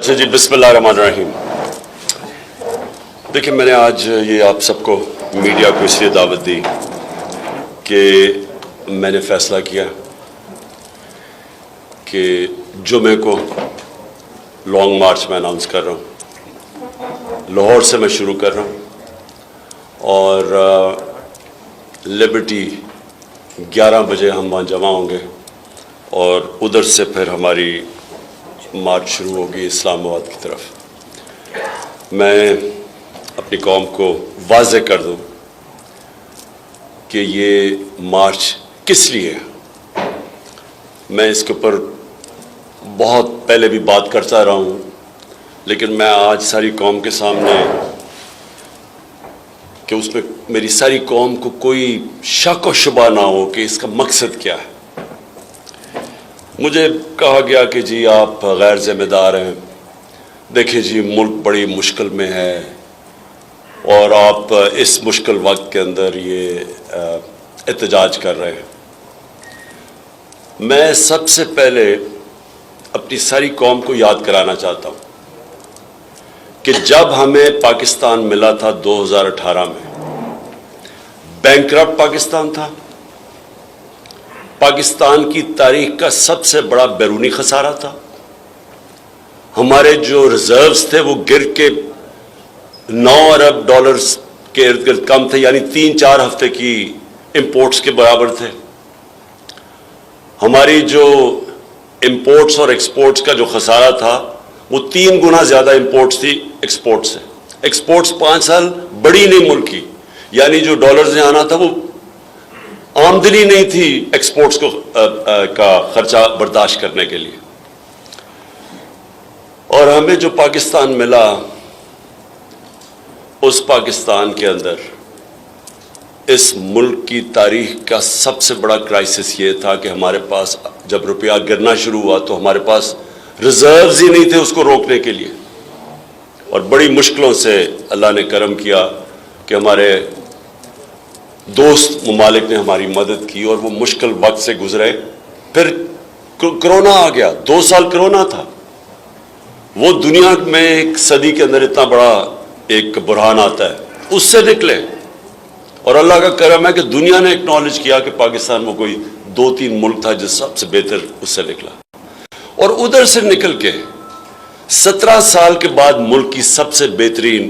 اچھا جی، بسم اللہ الرحمن الرحیم۔ دیکھیں، میں نے آج یہ آپ سب کو میڈیا کو اس لیے دعوت دی کہ میں نے فیصلہ کیا کہ جمعے کو لانگ مارچ میں اناؤنس کر رہا ہوں، لاہور سے میں شروع کر رہا ہوں اور لبرٹی 11 بجے ہم وہاں جمع ہوں گے اور ادھر سے پھر ہماری مارچ شروع ہوگی اسلام آباد کی طرف۔ میں اپنی قوم کو واضح کر دوں کہ یہ مارچ کس لیے ہے۔ میں اس کے اوپر بہت پہلے بھی بات کرتا رہا ہوں، لیکن میں آج ساری قوم کے سامنے کہ اس میں میری ساری قوم کو کوئی شک و شبہ نہ ہو کہ اس کا مقصد کیا ہے۔ مجھے کہا گیا کہ جی آپ غیر ذمہ دار ہیں، دیکھیں جی ملک بڑی مشکل میں ہے اور آپ اس مشکل وقت کے اندر یہ احتجاج کر رہے ہیں۔ میں سب سے پہلے اپنی ساری قوم کو یاد کرانا چاہتا ہوں کہ جب ہمیں پاکستان ملا تھا 2018 میں، بینکرپٹ پاکستان تھا، پاکستان کی تاریخ کا سب سے بڑا بیرونی خسارہ تھا۔ ہمارے جو ریزروز تھے وہ گر کے 9 ارب ڈالرز کے ارد گرد کم تھے، یعنی 3-4 ہفتے کی امپورٹس کے برابر تھے۔ ہماری جو امپورٹس اور ایکسپورٹس کا جو خسارہ تھا وہ 3 گنا زیادہ امپورٹس تھی ایکسپورٹس سے۔ ایکسپورٹس 5 سال بڑی نہیں ملک کی، یعنی جو ڈالرز نے آنا تھا وہ آمدنی نہیں تھی ایکسپورٹس کا خرچہ برداشت کرنے کے لیے۔ اور ہمیں جو پاکستان ملا، اس پاکستان کے اندر اس ملک کی تاریخ کا سب سے بڑا کرائسس یہ تھا کہ ہمارے پاس جب روپیہ گرنا شروع ہوا تو ہمارے پاس ریزروز ہی نہیں تھے اس کو روکنے کے لیے، اور بڑی مشکلوں سے اللہ نے کرم کیا کہ ہمارے دوست ممالک نے ہماری مدد کی اور وہ مشکل وقت سے گزرے۔ پھر کرونا آ گیا، 2 سال کرونا تھا، وہ دنیا میں ایک صدی کے اندر اتنا بڑا ایک بحران آتا ہے، اس سے نکلے۔ اور اللہ کا کرم ہے کہ دنیا نے اکنالج کیا کہ پاکستان میں کوئی 2-3 ملک تھا جو سب سے بہتر اس سے نکلا، اور ادھر سے نکل کے 17 سال کے بعد ملک کی سب سے بہترین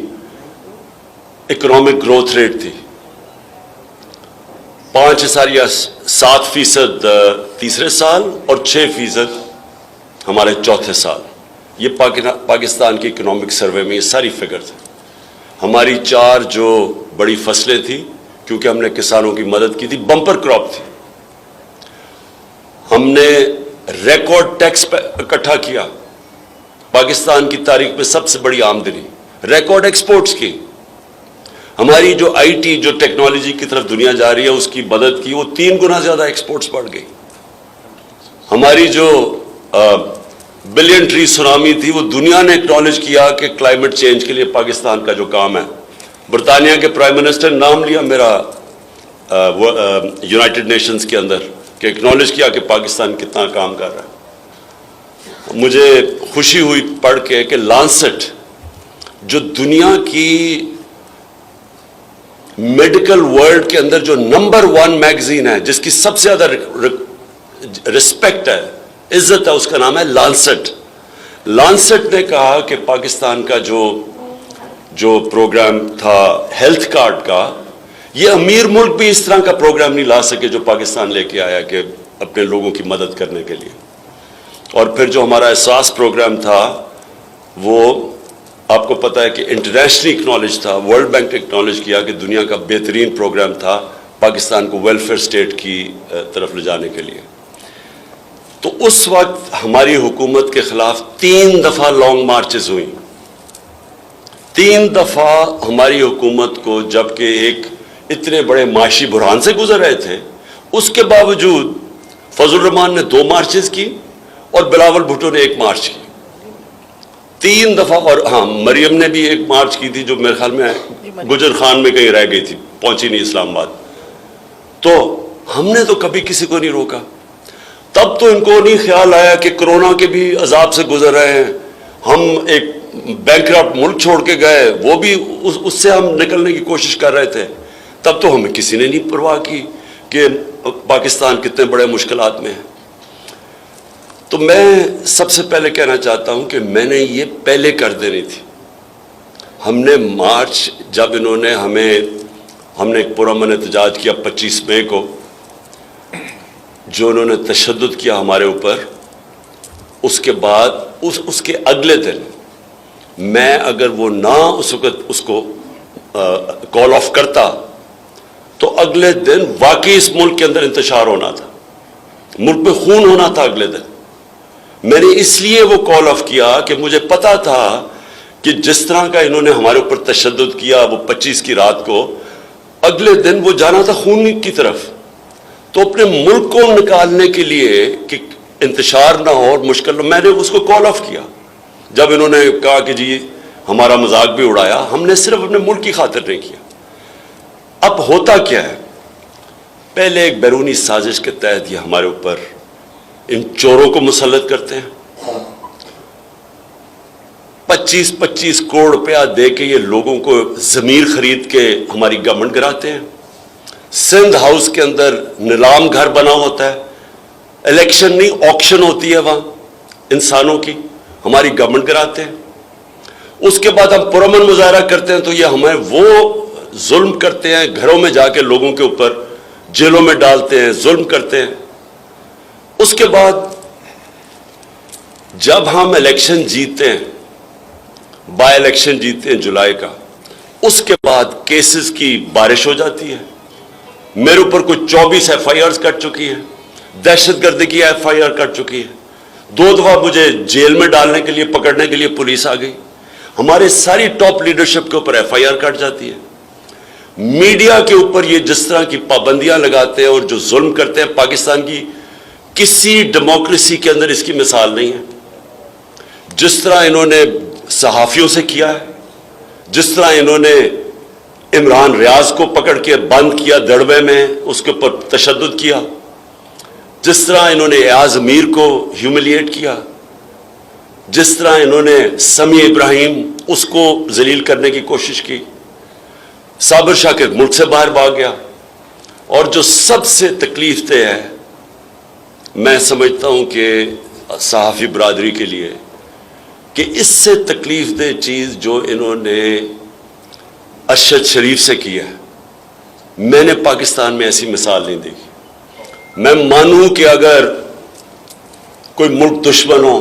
اکنامک گروتھ ریٹ تھی، 5.7% تیسرے سال اور 6% ہمارے چوتھے سال۔ یہ پاکستان کی اکنامک سروے میں یہ ساری فگر تھے۔ ہماری 4 جو بڑی فصلیں تھیں، کیونکہ ہم نے کسانوں کی مدد کی تھی، بمپر کراپ تھی، ہم نے ریکارڈ ٹیکس اکٹھا کیا، پاکستان کی تاریخ میں سب سے بڑی آمدنی، ریکارڈ ایکسپورٹس کی، ہماری جو آئی ٹی جو ٹیکنالوجی کی طرف دنیا جا رہی ہے اس کی مدد کی، وہ 3 گنا زیادہ ایکسپورٹس بڑھ گئی۔ ہماری جو بلین ٹری سونامی تھی، وہ دنیا نے اکنالج کیا کہ کلائمیٹ چینج کے لیے پاکستان کا جو کام ہے، برطانیہ کے پرائم منسٹر نے نام لیا میرا یونائٹڈ نیشنز کے اندر کہ اکنالج کیا کہ پاکستان کتنا کام کر رہا ہے۔ مجھے خوشی ہوئی پڑھ کے کہ لانسٹ جو دنیا کی میڈیکل ورلڈ کے اندر جو نمبر 1 میگزین ہے، جس کی سب سے زیادہ رسپیکٹ ہے، عزت ہے، اس کا نام ہے لانسٹ۔ لانسٹ نے کہا کہ پاکستان کا جو پروگرام تھا ہیلتھ کارڈ کا، یہ امیر ملک بھی اس طرح کا پروگرام نہیں لا سکے جو پاکستان لے کے آیا کہ اپنے لوگوں کی مدد کرنے کے لیے۔ اور پھر جو ہمارا احساس پروگرام تھا، وہ آپ کو پتہ ہے کہ انٹرنیشنلی اکنالج تھا، ورلڈ بینک نے اکنالج کیا کہ دنیا کا بہترین پروگرام تھا پاکستان کو ویلفیئر سٹیٹ کی طرف لے جانے کے لیے۔ تو اس وقت ہماری حکومت کے خلاف 3 دفعہ لانگ مارچز ہوئیں، 3 دفعہ ہماری حکومت کو، جبکہ ایک اتنے بڑے معاشی بحران سے گزر رہے تھے، اس کے باوجود فضل الرحمان نے 2 مارچز کی اور بلاول بھٹو نے 1 مارچ کی، 3 دفعہ۔ اور ہاں، مریم نے بھی 1 مارچ کی تھی جو میرے خیال میں گجر خان میں کہیں رہ گئی تھی، پہنچی نہیں اسلام آباد۔ تو ہم نے تو کبھی کسی کو نہیں روکا۔ تب تو ان کو نہیں خیال آیا کہ کرونا کے بھی عذاب سے گزر رہے ہیں ہم ایک بینکرپٹ ملک چھوڑ کے گئے, وہ بھی اس سے ہم نکلنے کی کوشش کر رہے تھے. تب تو ہمیں کسی نے نہیں پرواہ کی کہ پاکستان کتنے بڑے مشکلات میں ہے. تو میں سب سے پہلے کہنا چاہتا ہوں کہ میں نے یہ پہلے کر دینی تھی. ہم نے مارچ جب انہوں نے ہم نے ایک پرامن احتجاج کیا 25 مئی کو, جو انہوں نے تشدد کیا ہمارے اوپر, اس کے بعد اس کے اگلے دن میں اگر وہ نہ اس وقت اس کو کال آف کرتا تو اگلے دن واقعی اس ملک کے اندر انتشار ہونا تھا, ملک میں خون ہونا تھا اگلے دن. میں نے اس لیے وہ کال آف کیا کہ مجھے پتا تھا کہ جس طرح کا انہوں نے ہمارے اوپر تشدد کیا وہ 25 کی رات کو, اگلے دن وہ جانا تھا خون کی طرف. تو اپنے ملک کو نکالنے کے لیے کہ انتشار نہ ہو اور مشکل نہ, میں نے اس کو کال آف کیا. جب انہوں نے کہا کہ جی ہمارا مذاق بھی اڑایا, ہم نے صرف اپنے ملک کی خاطر نہیں کیا. اب ہوتا کیا ہے, پہلے ایک بیرونی سازش کے تحت یہ ہمارے اوپر ان چوروں کو مسلط کرتے ہیں. 25 کروڑ روپیہ دے کے یہ لوگوں کو ضمیر خرید کے ہماری گورنمنٹ گراتے ہیں. سندھ ہاؤس کے اندر نیلام گھر بنا ہوتا ہے, الیکشن نہیں آکشن ہوتی ہے وہاں انسانوں کی, ہماری گورنمنٹ کراتے ہیں. اس کے بعد ہم پرامن مظاہرہ کرتے ہیں تو یہ ہمیں وہ ظلم کرتے ہیں, گھروں میں جا کے لوگوں کے اوپر جیلوں میں ڈالتے ہیں, ظلم کرتے ہیں. اس کے بعد جب ہم الیکشن جیتے ہیں, بائی الیکشن جیتے ہیں جولائی کا, اس کے بعد کیسز کی بارش ہو جاتی ہے. میرے اوپر کوئی 24 ایف آئی آرز کٹ چکی ہے, دہشت گردی کی ایف آئی آر کٹ چکی ہے, 2 دفعہ مجھے جیل میں ڈالنے کے لیے پکڑنے کے لیے پولیس آ گئی. ہمارے ساری ٹاپ لیڈرشپ کے اوپر ایف آئی آر کٹ جاتی ہے. میڈیا کے اوپر یہ جس طرح کی پابندیاں لگاتے ہیں اور جو ظلم کرتے ہیں, پاکستان کی کسی ڈیموکریسی کے اندر اس کی مثال نہیں ہے. جس طرح انہوں نے صحافیوں سے کیا ہے, جس طرح انہوں نے عمران ریاض کو پکڑ کے بند کیا دڑبے میں, اس کے اوپر تشدد کیا, جس طرح انہوں نے ایاز امیر کو ہیوملیٹ کیا, جس طرح انہوں نے سمیع ابراہیم اس کو ذلیل کرنے کی کوشش کی, صابر شاہ کے ملک سے باہر بھاگ گیا. اور جو سب سے تکلیف دہ ہے میں سمجھتا ہوں کہ صحافی برادری کے لیے, کہ اس سے تکلیف دہ چیز جو انہوں نے ارشد شریف سے کیا ہے, میں نے پاکستان میں ایسی مثال نہیں دیکھی. میں مانوں کہ اگر کوئی ملک دشمن ہو,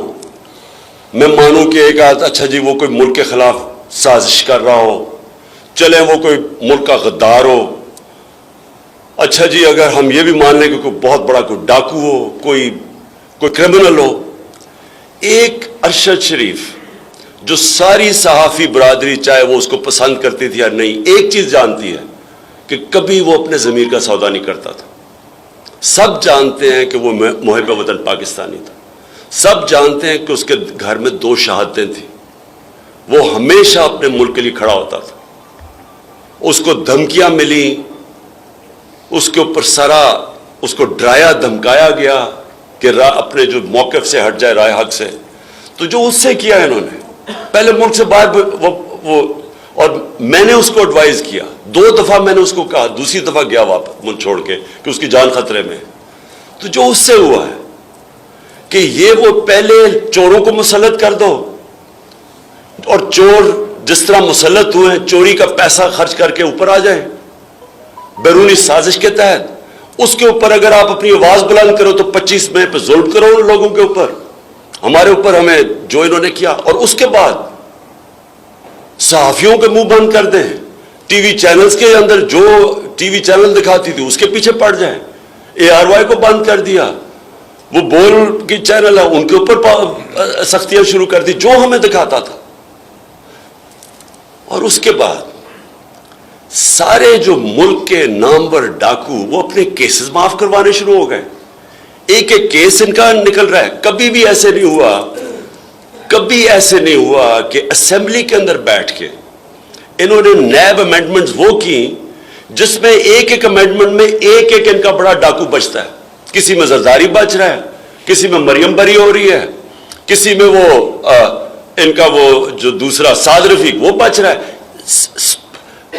میں مانوں کہ ایک اچھا جی وہ کوئی ملک کے خلاف سازش کر رہا ہو, چلے وہ کوئی ملک کا غدار ہو, اچھا جی اگر ہم یہ بھی مان لیں کہ کوئی بہت بڑا کوئی ڈاکو ہو, کوئی کرمنل ہو. ایک ارشد شریف جو ساری صحافی برادری چاہے وہ اس کو پسند کرتی تھی یا نہیں, ایک چیز جانتی ہے کہ کبھی وہ اپنے ضمیر کا سودا نہیں کرتا تھا. سب جانتے ہیں کہ وہ محب وطن پاکستانی تھا, سب جانتے ہیں کہ اس کے گھر میں 2 شہادتیں تھیں, وہ ہمیشہ اپنے ملک کے لیے کھڑا ہوتا تھا. اس کو دھمکیاں ملی, اس کے اوپر اس کو ڈرایا دھمکایا گیا کہ اپنے جو موقف سے ہٹ جائے, رائے حق سے. تو جو اس سے کیا انہوں نے, پہلے ملک سے باہر اور میں نے اس کو ایڈوائز کیا 2 دفعہ, میں نے اس کو کہا, دوسری دفعہ گیا واپس ملک چھوڑ کے کہ اس کی جان خطرے میں. تو جو اس سے ہوا ہے کہ یہ وہ پہلے چوروں کو مسلط کر دو, اور چور جس طرح مسلط ہوئے ہیں چوری کا پیسہ خرچ کر کے اوپر آ جائیں بیرونی سازش کے تحت. اس کے اوپر اگر آپ اپنی آواز بلند کرو تو 25 مئی پہ ظلم کرو ان لوگوں کے اوپر, ہمارے اوپر, ہمیں جو انہوں نے کیا. اور اس کے بعد صحافیوں کے منہ بند کر دیں, ٹی وی چینلز کے اندر جو ٹی وی چینل دکھاتی تھی اس کے پیچھے پڑ جائیں. ARY کو بند کر دیا, وہ بول کی چینل ہے ان کے اوپر سختیاں شروع کر دی جو ہمیں دکھاتا تھا. اور اس کے بعد سارے جو ملک کے نامور ڈاکو وہ اپنے کیسز معاف کروانے شروع ہو گئے. ایک ایک کیس ان کا نکل رہا ہے. کبھی بھی ایسے نہیں ہوا کہ اسمبلی کے اندر بیٹھ کے انہوں نے نیب امینڈمنٹس وہ کی جس میں ایک ایک امینڈمنٹ میں ایک ایک ان کا بڑا ڈاکو بچتا ہے. کسی میں زرداری بچ رہا ہے, کسی میں مریم بری ہو رہی ہے, کسی میں وہ ان کا وہ جو دوسرا سعد رفیق وہ بچ رہا ہے.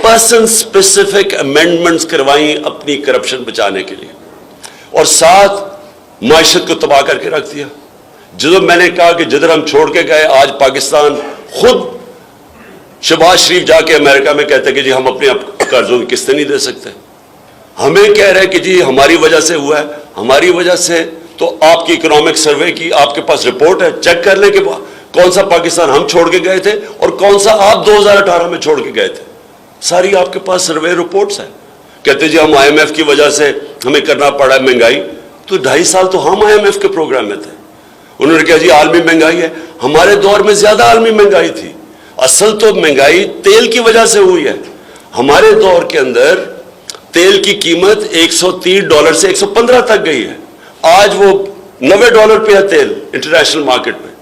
پرسن اسپیسیفک امینڈمنٹس کروائیں اپنی کرپشن بچانے کے لیے, اور ساتھ معیشت کو تباہ کر کے رکھ دیا. جب میں نے کہا کہ جدھر ہم چھوڑ کے گئے, آج پاکستان خود شہباز شریف جا کے امریکہ میں کہتے کہ جی ہم اپنے قرضوں کی قسطیں نہیں دے سکتے. ہمیں کہہ رہے کہ جی ہماری وجہ سے ہوا ہے. ہماری وجہ سے تو آپ کی اکنامک سروے کی آپ کے پاس رپورٹ ہے, چیک کر لیں کہ کون سا پاکستان ہم چھوڑ کے گئے تھے اور کون سا آپ 2018 میں چھوڑ کے گئے تھے. ساری آپ کے پاس سروے رپورٹس ہیں. کہتے جی ہم آئی ایم ایف کی وجہ سے ہمیں کرنا پڑا ہے مہنگائی. تو 2.5 سال تو ہم آئی ایم ایف کے پروگرام میں تھے. انہوں نے کہا جی عالمی مہنگائی ہے. ہمارے دور میں زیادہ عالمی مہنگائی تھی. اصل تو مہنگائی تیل کی وجہ سے ہوئی ہے. ہمارے دور کے اندر تیل کی قیمت $130 سے 115 تک گئی ہے. آج وہ $90 پہ ہے تیل انٹرنیشنل مارکیٹ میں.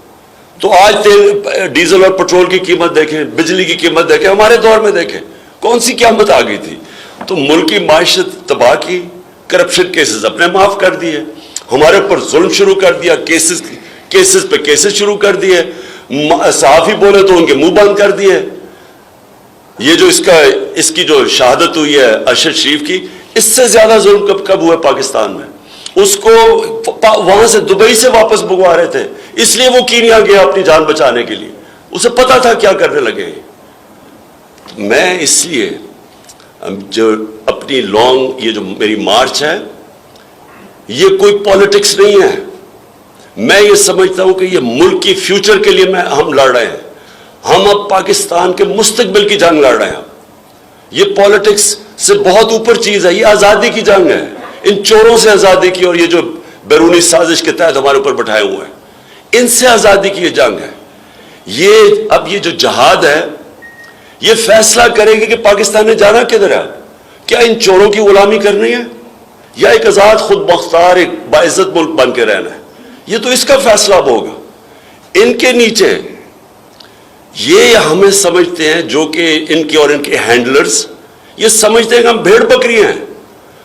تو آج تیل ڈیزل اور پٹرول کی قیمت دیکھیں, بجلی کی قیمت دیکھیں, ہمارے دور میں دیکھیں کون سی قیمت آ گئی تھی. تو ملک کی معیشت تباہ کی, کرپشن کیسز اپنے معاف کر دیے, ہمارے اوپر ظلم شروع کر دیا, کیسز پہ کیسز شروع کر دیے, صحافی بولے تو ان کے منہ بند کر دیے. یہ جو اس کی جو شہادت ہوئی ہے ارشد شریف کی, اس سے زیادہ ظلم کب ہوا پاکستان میں. اس کو وہاں سے دبئی سے واپس بگوا رہے تھے, اس لیے وہ کینیا گیا اپنی جان بچانے کے لیے. اسے پتا تھا کیا کرنے لگے. میں اس لیے جو اپنی یہ جو میری مارچ ہے, یہ کوئی پالیٹکس نہیں ہے. میں یہ سمجھتا ہوں کہ یہ ملک کی فیوچر کے لیے ہم لڑ رہے ہیں. ہم اب پاکستان کے مستقبل کی جنگ لڑ رہے ہیں. یہ پالیٹکس سے بہت اوپر چیز ہے. یہ آزادی کی جنگ ہے, ان چوروں سے آزادی کی, اور یہ جو بیرونی سازش کے تحت ہمارے اوپر بٹھائے ہوئے ہیں, ان سے آزادی کی یہ جنگ ہے. اب یہ جو جہاد ہے, یہ فیصلہ کرے گی کہ پاکستان نے جانا کدھر ہے. کیا ان چوروں کی غلامی کرنی ہے, یا ایک آزاد خود مختار ایک باعزت ملک بن کے رہنا ہے. یہ تو اس کا فیصلہ اب ہوگا. ان کے نیچے یہ ہمیں سمجھتے ہیں, جو کہ ان کے اور ان کے ہینڈلرز یہ سمجھتے ہیں کہ ہم بھیڑ بکری ہیں,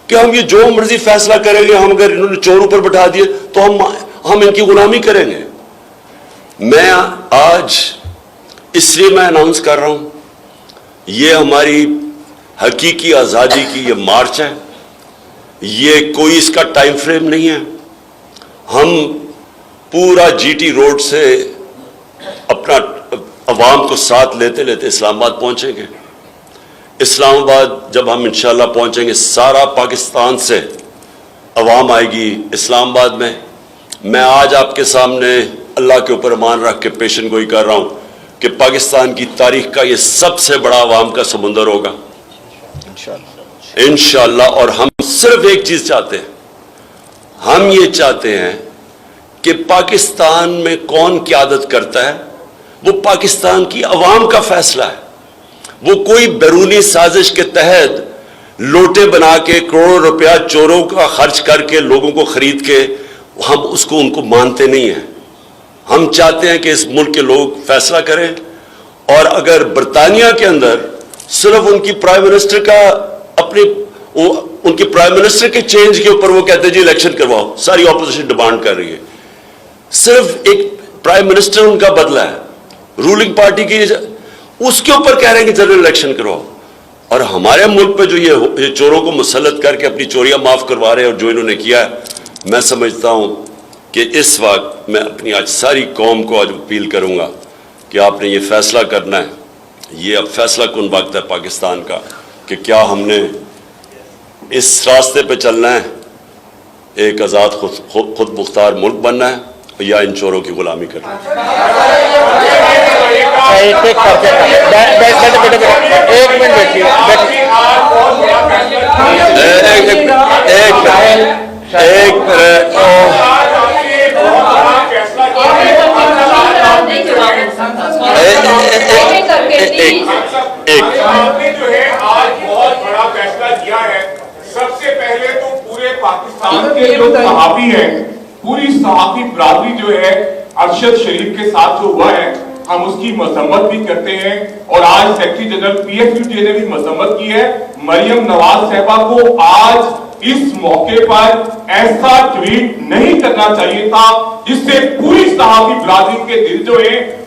کہ ہم یہ جو مرضی فیصلہ کریں گے, ہم اگر انہوں نے چوروں پر بٹھا دیے تو ہم ان کی غلامی کریں گے. میں آج اس لیے میں اناؤنس کر رہا ہوں, یہ ہماری حقیقی آزادی کی یہ مارچ ہے. یہ کوئی اس کا ٹائم فریم نہیں ہے. ہم پورا جی ٹی روڈ سے اپنا عوام کو ساتھ لیتے لیتے اسلام آباد پہنچیں گے. اسلام آباد جب ہم انشاءاللہ پہنچیں گے, سارا پاکستان سے عوام آئے گی اسلام آباد میں. میں آج آپ کے سامنے اللہ کے اوپر ایمان رکھ کے پیشن گوئی کر رہا ہوں کہ پاکستان کی تاریخ کا یہ سب سے بڑا عوام کا سمندر ہوگا انشاءاللہ. اور ہم صرف ایک چیز چاہتے ہیں, ہم یہ چاہتے ہیں کہ پاکستان میں کون قیادت کرتا ہے وہ پاکستان کی عوام کا فیصلہ ہے. وہ کوئی بیرونی سازش کے تحت لوٹے بنا کے کروڑوں روپیہ چوروں کا خرچ کر کے لوگوں کو خرید کے ہم ان کو مانتے نہیں ہیں. ہم چاہتے ہیں کہ اس ملک کے لوگ فیصلہ کریں. اور اگر برطانیہ کے اندر صرف ان کی پرائم منسٹر کا ان کی پرائم منسٹر کے چینج کے اوپر وہ کہتے ہیں جی الیکشن کرواؤ, ساری اپوزیشن ڈیمانڈ کر رہی ہے, صرف ایک پرائم منسٹر ان کا بدلا ہے رولنگ پارٹی کی, اس کے اوپر کہہ رہے ہیں کہ جنرل الیکشن کرواؤ. اور ہمارے ملک پہ جو یہ چوروں کو مسلط کر کے اپنی چوریاں معاف کروا رہے ہیں, اور جو انہوں نے کیا ہے, میں سمجھتا ہوں کہ اس وقت میں اپنی آج ساری قوم کو آج اپیل کروں گا کہ آپ نے یہ فیصلہ کرنا ہے. یہ اب فیصلہ کن وقت ہے پاکستان کا کہ کیا ہم نے اس راستے پہ چلنا ہے, ایک آزاد خود مختار ملک بننا ہے, یا ان چوروں کی غلامی کرنا ہے. سب سے پہلے تو پورے پاکستان کے جو صحافی ہیں, پوری صحافی برادری جو ہے ارشد شریف کے ساتھ جو ہوا ہے, ہم اس کی مذمت بھی کرتے ہیں. اور آج سیکرٹری جنرل PFUJ نے بھی مذمت کی ہے. مریم نواز صاحبہ کو آج اس موقع پر ایسا ٹویٹ نہیں کرنا چاہیے تھا جس سے پوری صحافی برادری کے دل جو ہیں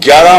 11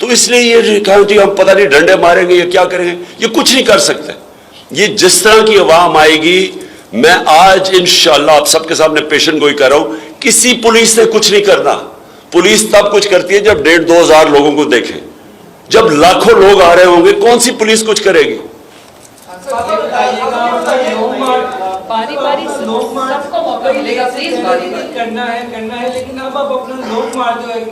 تو اس لیے یہ کہا جی ہم پتہ نہیں ڈنڈے ماریں گے یا کیا کریں گے، یہ کچھ نہیں کر سکتے. یہ جس طرح کی عوام آئے گی، میں آج انشاءاللہ آپ سب کے سامنے پیشن گوئی کر رہا ہوں، کسی پولیس نے کچھ نہیں کرنا. پولیس تب کچھ کرتی ہے جب 1,500-2 ہزار لوگوں کو دیکھیں. جب لاکھوں لوگ آ رہے ہوں گے کون سی پولیس کچھ کرے گی؟ باری باری سب کو موقع ملے گا، پلیز باری باری کرنا ہے لیکن اب آپ اپنا لانگ مارچ جو ہے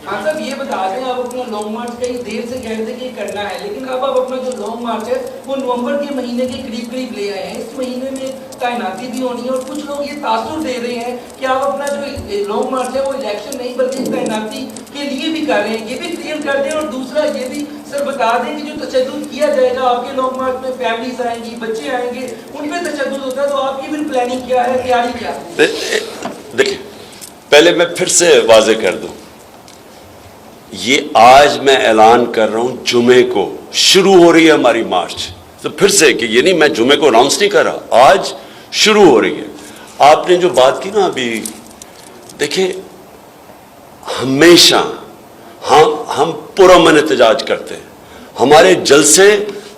ہاں صاحب یہ بتا دیں، آپ اپنا لانگ مارچ کئی دیر سے کہہ رہے تھے کہ یہ کرنا ہے، لیکن اب آپ اپنا جو لانگ مارچ ہے وہ نومبر کے مہینے کے قریب لے آئے ہیں. اس مہینے میں تعیناتی بھی ہونی ہے اور کچھ لوگ یہ تاثر دے رہے ہیں کہ آپ اپنا جو لانگ مارچ ہے وہ الیکشن نہیں بلکہ تعیناتی کے لیے بھی کر رہے ہیں. یہ بھی کلیئر کر دیں. اور دوسرا یہ بھی سر بتا دیں کہ جو تشدد کیا جائے گا آپ کے لانگ مارچ میں، فیملیز آئیں گی، بچے آئیں گے، ان پہ تشدد ہوتا ہے، تو آپ کی پھر پلاننگ کیا ہے، تیاری کیا ہے؟ دیکھیں پہلے میں پھر سے واضح کر دوں، یہ آج میں اعلان کر رہا ہوں جمعے کو شروع ہو رہی ہے ہماری مارچ. تو پھر سے کہ یہ نہیں میں جمعے کو اناؤنس نہیں کر رہا، آج شروع ہو رہی ہے. آپ نے جو بات کی نا ابھی، دیکھیں ہمیشہ ہم پرامن احتجاج کرتے ہیں. ہمارے جلسے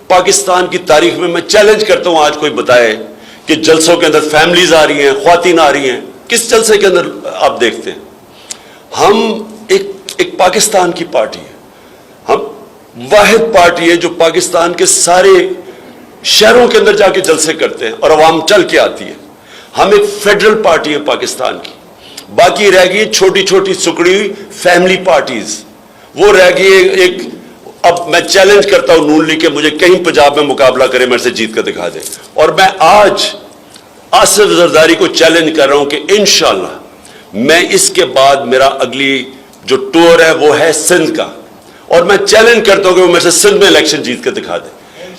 پاکستان کی تاریخ میں چیلنج کرتا ہوں آج کوئی بتائے کہ جلسوں کے اندر فیملیز آ رہی ہیں، خواتین آ رہی ہیں، کس جلسے کے اندر آپ دیکھتے ہیں؟ ہم ایک پاکستان کی پارٹی ہے، ہم واحد پارٹی ہے جو پاکستان کے سارے شہروں کے اندر جا کے جلسے کرتے ہیں اور عوام چل کے آتی ہے. ہم ایک فیڈرل پارٹی ہے پاکستان کی. باقی رہ گئی چھوٹی چھوٹی سکڑی ہوئی فیملی پارٹیز، وہ رہ گئی ایک. اب میں چیلنج کرتا ہوں نون لیگ کہ مجھے کہیں پنجاب میں مقابلہ کرے، میرے سے جیت کر دکھا دے. اور میں آج آصف زرداری کو چیلنج کر رہا ہوں کہ انشاءاللہ میں اس کے بعد میرا اگلی جو ٹور ہے وہ ہے سندھ کا، اور میں چیلنج کرتا ہوں کہ وہ میرے سے سندھ میں الیکشن جیت کے دکھا دے.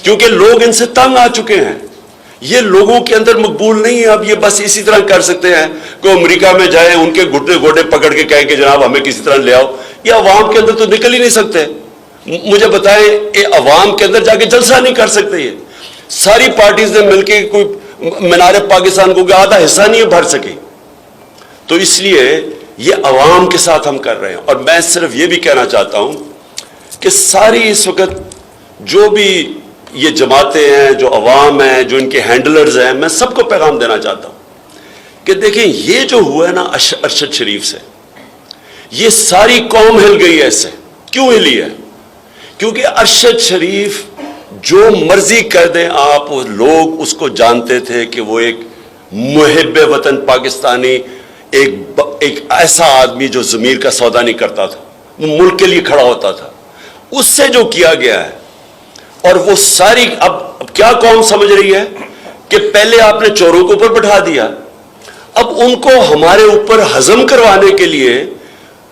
کیونکہ لوگ ان سے تنگ آ چکے ہیں، یہ لوگوں کے اندر مقبول نہیں ہے. اب یہ بس اسی طرح کر سکتے ہیں کہ امریکہ میں جائیں، ان کے گھٹنے گھوٹے پکڑ کے کہیں کہ جناب ہمیں کسی طرح لے آؤ. یہ عوام کے اندر تو نکل ہی نہیں سکتے. مجھے بتائیں یہ عوام کے اندر جا کے جلسہ نہیں کر سکتے. یہ ساری پارٹیز نے مل کے کوئی مینار پاکستان کو آدھا حصہ نہیں بھر سکی. تو اس لیے یہ عوام کے ساتھ ہم کر رہے ہیں. اور میں صرف یہ بھی کہنا چاہتا ہوں کہ ساری اس وقت جو بھی یہ جماعتیں ہیں، جو عوام ہیں، جو ان کے ہینڈلرز ہیں، میں سب کو پیغام دینا چاہتا ہوں کہ دیکھیں یہ جو ہوا ہے نا ارشد شریف سے، یہ ساری قوم ہل گئی ہے. اس سے کیوں ہلی ہے؟ کیونکہ ارشد شریف جو مرضی کر دیں آپ، لوگ اس کو جانتے تھے کہ وہ ایک محب وطن پاکستانی، ایک ایسا آدمی جو ضمیر کا سودا نہیں کرتا تھا، وہ ملک کے لیے کھڑا ہوتا تھا. اس سے جو کیا گیا ہے، اور وہ ساری اب کیا قوم سمجھ رہی ہے کہ پہلے آپ نے چوروں کو اوپر بٹھا دیا، اب ان کو ہمارے اوپر ہضم کروانے کے لیے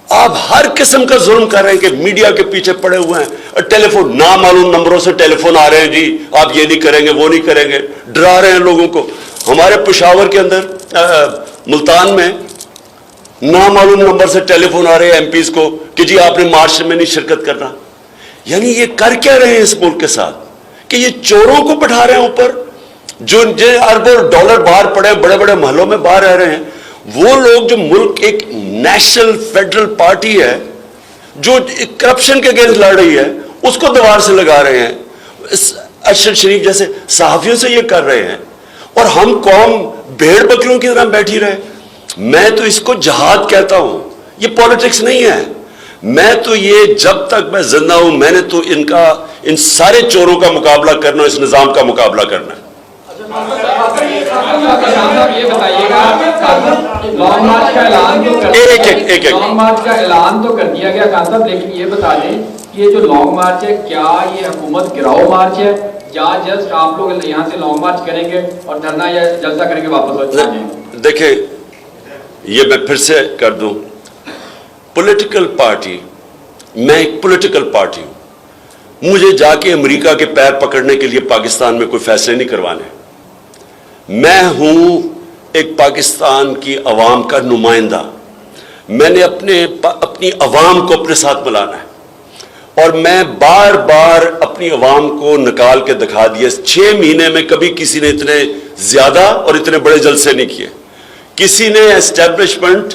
آپ ہر قسم کا ظلم کر رہے ہیں کہ میڈیا کے پیچھے پڑے ہوئے ہیں. ٹیلی فون نامعلوم نمبروں سے ٹیلی فون آ رہے ہیں، جی آپ یہ نہیں کریں گے، وہ نہیں کریں گے، ڈرا رہے ہیں لوگوں کو. ہمارے پشاور کے اندر ملتان میں نامعلوم نمبر سے ٹیلی فون آ رہے ہیں ایم پیز کو کہ جی آپ نے مارچ میں نہیں شرکت کرنا. یعنی یہ کر کیا رہے ہیں اس ملک کے ساتھ کہ یہ چوروں کو بٹھا رہے ہیں اوپر، جو اربوں ڈالر باہر پڑے ہیں، بڑے بڑے محلوں میں باہر رہ رہے ہیں. وہ لوگ جو ملک ایک نیشنل فیڈرل پارٹی ہے جو کرپشن کے اگینسٹ لڑ رہی ہے، اس کو دیوار سے لگا رہے ہیں. ارشد شریف جیسے صحافیوں سے یہ کر رہے ہیں، اور ہم قوم بھیڑ بکریوں کی طرح بیٹھی رہے. میں تو اس کو جہاد کہتا ہوں، یہ پالیٹکس نہیں ہے. میں تو یہ جب تک میں زندہ ہوں میں نے تو ان سارے چوروں کا مقابلہ کرنا، اس نظام کا مقابلہ کرنا ہے. یہ بتائیے گا لانگ مارچ کا اعلان تو کر دیا گیا خان صاحب، لیکن یہ بتا دیں کہ یہ جو لانگ مارچ ہے کیا یہ حکومت گراؤ مارچ ہے یا جسٹ آپ لوگ یہاں سے لانگ مارچ کریں گے اور دھرنا یا جلسہ کریں گے واپس ہو جائیں گے؟ دیکھیں یہ میں پھر سے کر دوں، پولیٹیکل پارٹی، میں ایک پولیٹیکل پارٹی ہوں. مجھے جا کے امریکہ کے پیر پکڑنے کے لیے پاکستان میں کوئی فیصلے نہیں کروانے. میں ہوں ایک پاکستان کی عوام کا نمائندہ. میں نے اپنی عوام کو اپنے ساتھ ملانا ہے، اور میں بار بار اپنی عوام کو نکال کے دکھا دیا. 6 مہینے میں کبھی کسی نے اتنے زیادہ اور اتنے بڑے جلسے نہیں کیے. کسی نے اسٹیبلشمنٹ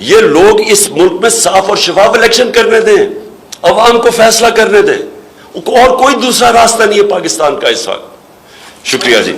یہ لوگ اس ملک میں صاف اور شفاف الیکشن کرنے دیں, عوام کو فیصلہ کرنے دیں, اور کوئی دوسرا راستہ نہیں ہے پاکستان کا اس وقت. شکریہ جی.